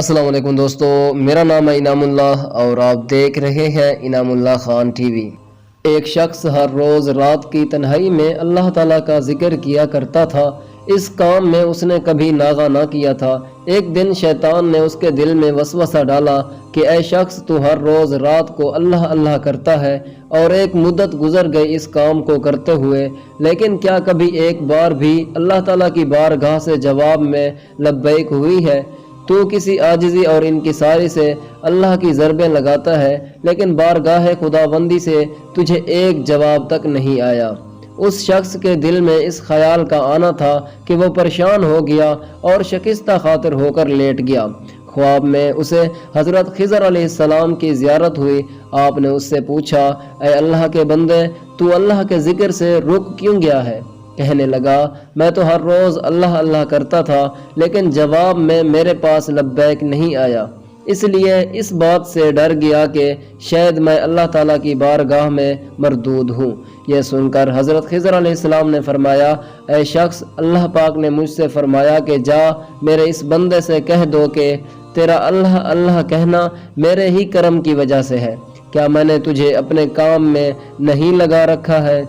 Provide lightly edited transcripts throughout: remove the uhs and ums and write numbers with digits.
السلام علیکم دوستو، میرا نام ہے انعام اللہ اور آپ دیکھ رہے ہیں انعام اللہ خان ٹی وی۔ ایک شخص ہر روز رات کی تنہائی میں اللہ تعالیٰ کا ذکر کیا کرتا تھا۔ اس کام میں اس نے کبھی ناغہ نہ کیا تھا۔ ایک دن شیطان نے اس کے دل میں وسوسہ ڈالا کہ اے شخص، تو ہر روز رات کو اللہ اللہ کرتا ہے اور ایک مدت گزر گئی اس کام کو کرتے ہوئے، لیکن کیا کبھی ایک بار بھی اللہ تعالیٰ کی بارگاہ سے جواب میں لبیک ہوئی ہے؟ تو کسی عاجزی اور انکساری سے اللہ کی ضربیں لگاتا ہے، لیکن بارگاہ خداوندی سے تجھے ایک جواب تک نہیں آیا۔ اس شخص کے دل میں اس خیال کا آنا تھا کہ وہ پریشان ہو گیا اور شکستہ خاطر ہو کر لیٹ گیا۔ خواب میں اسے حضرت خضر علیہ السلام کی زیارت ہوئی۔ آپ نے اس سے پوچھا، اے اللہ کے بندے، تو اللہ کے ذکر سے رک کیوں گیا ہے؟ کہنے لگا، میں تو ہر روز اللہ اللہ کرتا تھا، لیکن جواب میں میرے پاس لبیک نہیں آیا، اس لیے اس بات سے ڈر گیا کہ شاید میں اللہ تعالیٰ کی بارگاہ میں مردود ہوں۔ یہ سن کر حضرت خضر علیہ السلام نے فرمایا، اے شخص، اللہ پاک نے مجھ سے فرمایا کہ جا میرے اس بندے سے کہہ دو کہ تیرا اللہ اللہ کہنا میرے ہی کرم کی وجہ سے ہے۔ کیا میں نے تجھے اپنے کام میں نہیں لگا رکھا ہے؟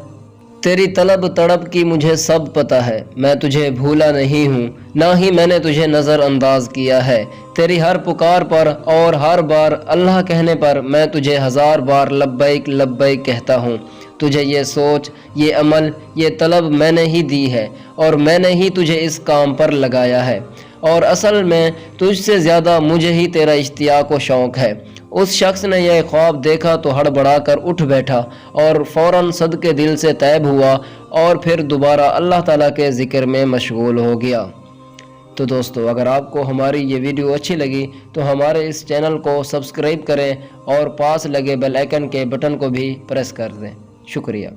تیری طلب تڑپ کی مجھے سب پتہ ہے، میں تجھے بھولا نہیں ہوں، نہ ہی میں نے تجھے نظر انداز کیا ہے۔ تیری ہر پکار پر اور ہر بار اللہ کہنے پر میں تجھے 1000 بار لبیک لبیک کہتا ہوں۔ تجھے یہ سوچ، یہ عمل، یہ طلب میں نے ہی دی ہے اور میں نے ہی تجھے اس کام پر لگایا ہے، اور اصل میں تجھ سے زیادہ مجھے ہی تیرا اشتیاق و شوق ہے۔ اس شخص نے یہ خواب دیکھا تو ہڑبڑا کر اٹھ بیٹھا اور فوراً صدقے دل سے طیب ہوا اور پھر دوبارہ اللہ تعالیٰ کے ذکر میں مشغول ہو گیا۔ تو دوستو، اگر آپ کو ہماری یہ ویڈیو اچھی لگی تو ہمارے اس چینل کو سبسکرائب کریں اور پاس لگے بیل آئیکن کے بٹن کو بھی پریس کر دیں۔ شکریہ۔